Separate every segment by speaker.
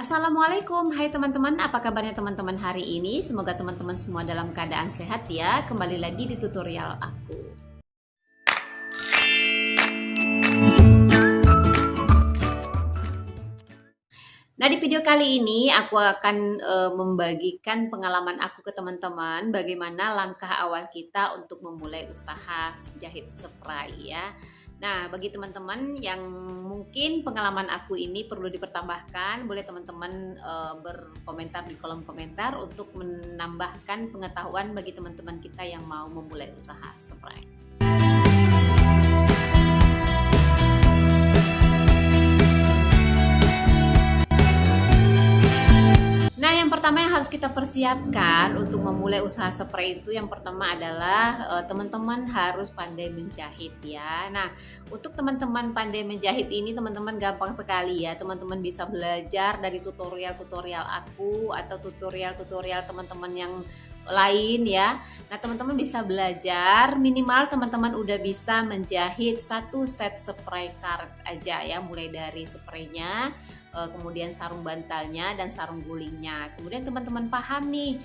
Speaker 1: Assalamualaikum, hai teman-teman, apa kabarnya teman-teman hari ini? Semoga teman-teman semua dalam keadaan sehat ya. Kembali lagi di tutorial aku. Nah, di video kali ini aku akan membagikan pengalaman aku ke teman-teman bagaimana langkah awal kita untuk memulai usaha jahit spray ya. Nah, bagi teman-teman yang mungkin pengalaman aku ini perlu dipertambahkan, boleh teman-teman berkomentar di kolom komentar untuk menambahkan pengetahuan bagi teman-teman kita yang mau memulai usaha spray. Nah, yang pertama yang harus kita persiapkan untuk memulai usaha spray itu yang pertama adalah teman-teman harus pandai menjahit ya. Nah, untuk teman-teman pandai menjahit ini teman-teman gampang sekali ya. Teman-teman bisa belajar dari tutorial-tutorial aku atau tutorial-tutorial teman-teman yang lain ya. Nah, teman-teman bisa belajar minimal teman-teman udah bisa menjahit satu set spray karet aja ya, mulai dari spraynya, kemudian sarung bantalnya dan sarung gulingnya. Kemudian teman-teman paham nih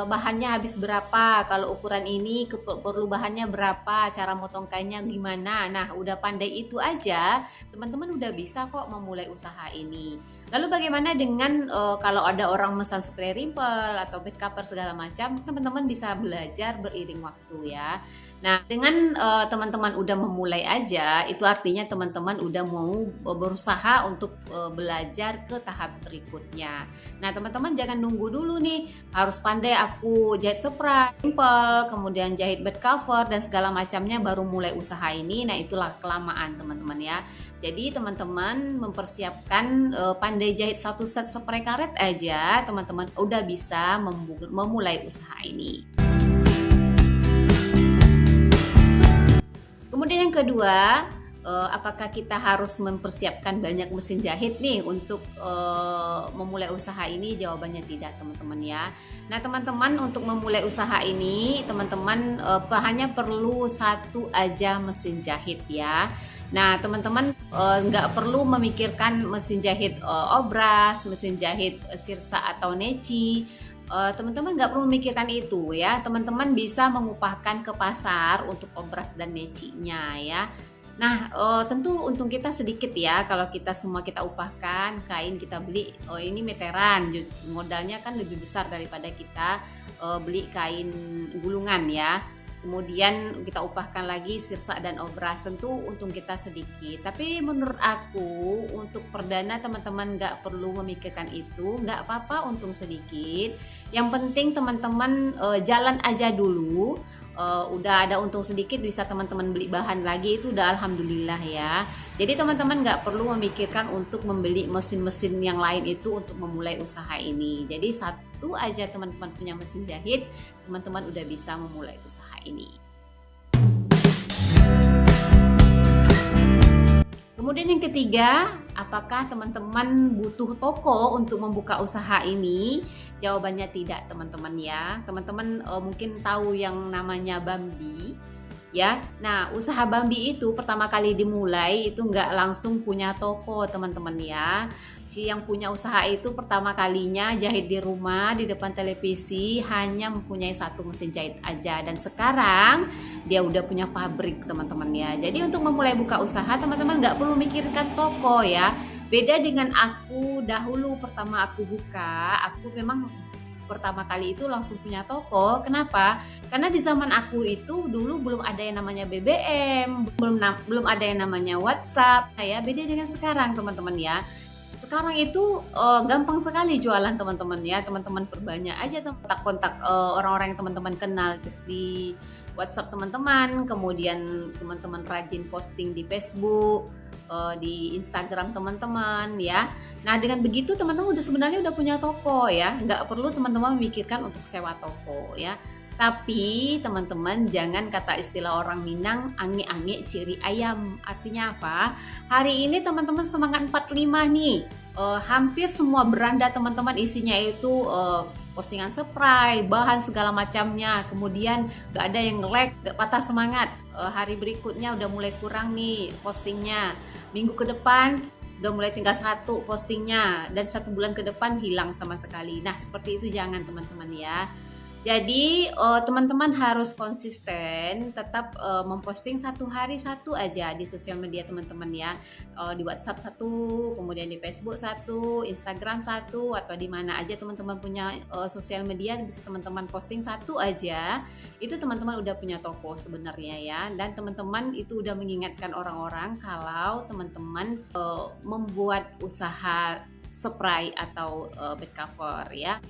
Speaker 1: bahannya habis berapa, kalau ukuran ini perlu bahannya berapa, cara motong kainnya gimana. Nah, udah pandai itu aja, teman-teman udah bisa kok memulai usaha ini. Lalu bagaimana dengan kalau ada orang mesan spray rimple atau bed cover segala macam, teman-teman bisa belajar beriring waktu ya. Nah, dengan teman-teman udah memulai aja, itu artinya teman-teman udah mau berusaha untuk belajar ke tahap berikutnya. Nah, teman-teman jangan nunggu dulu nih, harus pandai aku jahit spray, rimple, kemudian jahit bed cover dan segala macamnya baru mulai usaha ini. Nah, itulah kelamaan teman-teman ya. Jadi teman-teman mempersiapkan pandai jahit satu set spray karet aja, teman-teman udah bisa memulai usaha ini. Kemudian yang kedua, apakah kita harus mempersiapkan banyak mesin jahit nih untuk memulai usaha ini? Jawabannya tidak, teman-teman ya. Nah, teman-teman untuk memulai usaha ini, teman-teman hanya perlu satu aja mesin jahit ya. Nah, teman-teman nggak perlu memikirkan mesin jahit obras, mesin jahit sirsa atau neci. Teman-teman nggak perlu memikirkan itu ya. Teman-teman bisa mengupahkan ke pasar untuk obras dan necinya ya. Nah, tentu untung kita sedikit ya kalau kita semua kita upahkan, kain kita beli, ini meteran, modalnya kan lebih besar daripada kita beli kain gulungan ya. Kemudian kita upahkan lagi sirsa dan obras, tentu untung kita sedikit. Tapi menurut aku untuk perdana teman-teman nggak perlu memikirkan itu, nggak apa-apa untung sedikit. Yang penting teman-teman jalan aja dulu. Udah ada untung sedikit bisa teman-teman beli bahan lagi, itu udah alhamdulillah ya. Jadi teman-teman nggak perlu memikirkan untuk membeli mesin-mesin yang lain itu untuk memulai usaha ini. Jadi satu aja teman-teman punya mesin jahit, teman-teman udah bisa memulai usaha ini. Kemudian yang ketiga, apakah teman-teman butuh toko untuk membuka usaha ini? Jawabannya tidak, teman-teman ya. Teman-teman mungkin tahu yang namanya Bambi ya. Nah, usaha Bambi itu pertama kali dimulai itu nggak langsung punya toko, teman-teman ya. Si yang punya usaha itu pertama kalinya jahit di rumah di depan televisi, hanya mempunyai satu mesin jahit aja, dan sekarang dia udah punya pabrik, teman-teman ya. Jadi untuk memulai buka usaha teman-teman nggak perlu mikirkan toko ya. Beda dengan aku dahulu, pertama aku buka, aku memang pertama kali itu langsung punya toko. Kenapa? Karena di zaman aku itu dulu belum ada yang namanya BBM, belum ada yang namanya WhatsApp. Ya, beda dengan sekarang, teman-teman ya. Sekarang itu gampang sekali jualan, teman-teman ya. Teman-teman perbanyak aja kontak-kontak orang-orang yang teman-teman kenal di WhatsApp teman-teman, kemudian teman-teman rajin posting di Facebook, di Instagram teman-teman ya. Nah, dengan begitu teman-teman sebenarnya udah punya toko ya, nggak perlu teman-teman memikirkan untuk sewa toko ya. Tapi teman-teman jangan, kata istilah orang Minang, ange-ange ciri ayam. Artinya apa? Hari ini teman-teman semangat 45 nih. Hampir semua beranda teman-teman isinya itu postingan spray, bahan segala macamnya. Kemudian gak ada yang like, gak patah semangat. Hari berikutnya udah mulai kurang nih postingnya. Minggu ke depan udah mulai tinggal satu postingnya dan 1 bulan ke depan hilang sama sekali. Nah, seperti itu jangan teman-teman ya. Jadi teman-teman harus konsisten, tetap memposting 1 hari 1 aja di sosial media teman-teman ya. Di WhatsApp 1, kemudian di Facebook 1, Instagram 1, atau di mana aja teman-teman punya sosial media bisa teman-teman posting 1 aja. Itu teman-teman udah punya toko sebenarnya ya. Dan teman-teman itu udah mengingatkan orang-orang kalau teman-teman membuat usaha spray atau bed cover ya.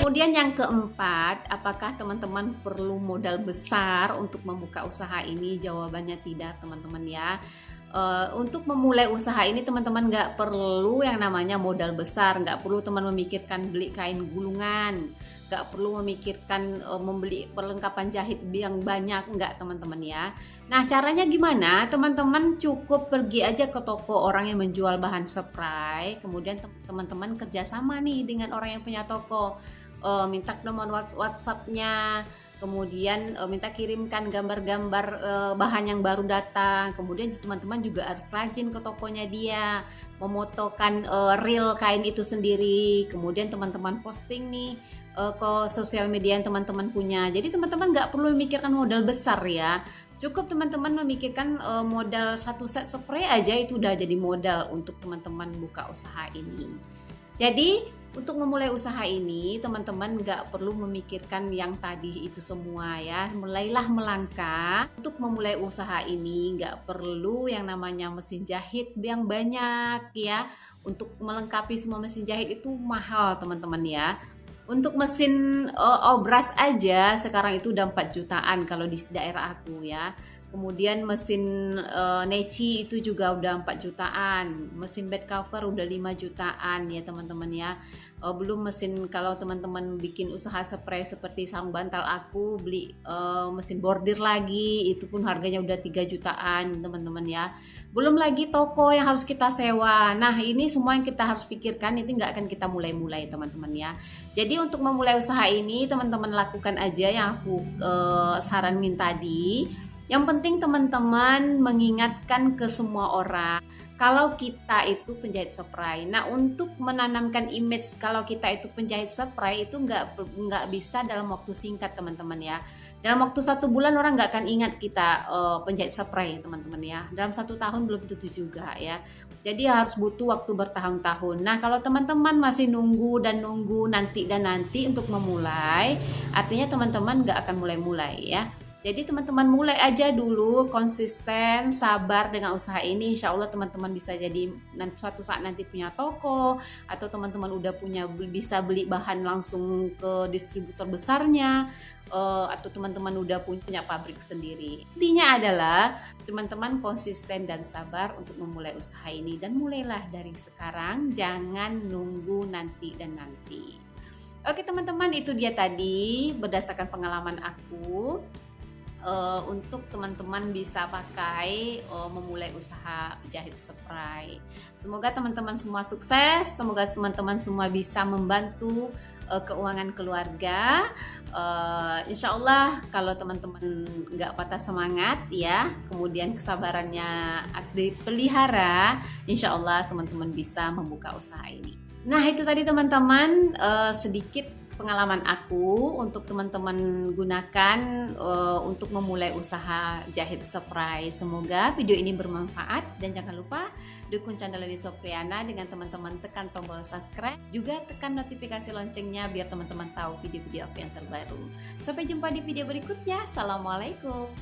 Speaker 1: Kemudian yang keempat, apakah teman-teman perlu modal besar untuk membuka usaha ini? Jawabannya tidak teman-teman ya. Untuk memulai usaha ini teman-teman nggak perlu yang namanya modal besar, nggak perlu teman memikirkan beli kain gulungan, nggak perlu memikirkan membeli perlengkapan jahit yang banyak, nggak teman-teman ya. Nah, caranya gimana? Teman-teman cukup pergi aja ke toko orang yang menjual bahan spray, kemudian teman-teman kerjasama nih dengan orang yang punya toko. Minta nomor WhatsApp-nya, kemudian minta kirimkan gambar-gambar bahan yang baru datang. Kemudian teman-teman juga harus rajin ke tokonya dia, memotokan reel kain itu sendiri. Kemudian teman-teman posting nih ke sosial media yang teman-teman punya. Jadi teman-teman nggak perlu memikirkan modal besar ya. Cukup teman-teman memikirkan modal 1 set spray aja itu udah jadi modal untuk teman-teman buka usaha ini. Jadi untuk memulai usaha ini teman-teman nggak perlu memikirkan yang tadi itu semua ya. Mulailah melangkah. Untuk memulai usaha ini nggak perlu yang namanya mesin jahit yang banyak ya. Untuk melengkapi semua mesin jahit itu mahal teman-teman ya. Untuk mesin obras aja sekarang itu udah 4 jutaan kalau di daerah aku ya. Kemudian mesin neci itu juga udah 4 jutaan. Mesin bed cover udah 5 jutaan ya teman-teman ya. Belum mesin kalau teman-teman bikin usaha spray seperti sarung bantal aku beli mesin bordir lagi, itu pun harganya udah 3 jutaan teman-teman ya. Belum lagi toko yang harus kita sewa. Nah, ini semua yang kita harus pikirkan, itu nggak akan kita mulai-mulai teman-teman ya. Jadi untuk memulai usaha ini teman-teman lakukan aja yang aku saranin tadi. Yang penting teman-teman mengingatkan ke semua orang kalau kita itu penjahit spray. Nah, untuk menanamkan image kalau kita itu penjahit spray itu nggak bisa dalam waktu singkat teman-teman ya. Dalam waktu 1 bulan orang nggak akan ingat kita penjahit spray teman-teman ya. Dalam 1 tahun belum tentu juga ya. Jadi harus butuh waktu bertahun-tahun. Nah, kalau teman-teman masih nunggu nanti untuk memulai, artinya teman-teman nggak akan mulai-mulai ya. Jadi teman-teman mulai aja dulu, konsisten, sabar dengan usaha ini. Insya Allah teman-teman bisa jadi suatu saat nanti punya toko, atau teman-teman udah bisa beli bahan langsung ke distributor besarnya, atau teman-teman udah punya pabrik sendiri. Intinya adalah teman-teman konsisten dan sabar untuk memulai usaha ini, dan mulailah dari sekarang, jangan nunggu nanti. Oke teman-teman, itu dia tadi berdasarkan pengalaman aku. Untuk teman-teman bisa pakai memulai usaha jahit spray. Semoga teman-teman semua sukses, semoga teman-teman semua bisa membantu keuangan keluarga. Insya Allah kalau teman-teman nggak patah semangat ya, kemudian kesabarannya dipelihara, insya Allah teman-teman bisa membuka usaha ini. Nah, itu tadi teman-teman sedikit pengalaman aku untuk teman-teman gunakan untuk memulai usaha jahit spray. Semoga video ini bermanfaat, dan jangan lupa dukung channel Lady Sopriana dengan teman-teman tekan tombol subscribe, juga tekan notifikasi loncengnya biar teman-teman tahu video-video aku yang terbaru. Sampai jumpa di video berikutnya. Assalamualaikum.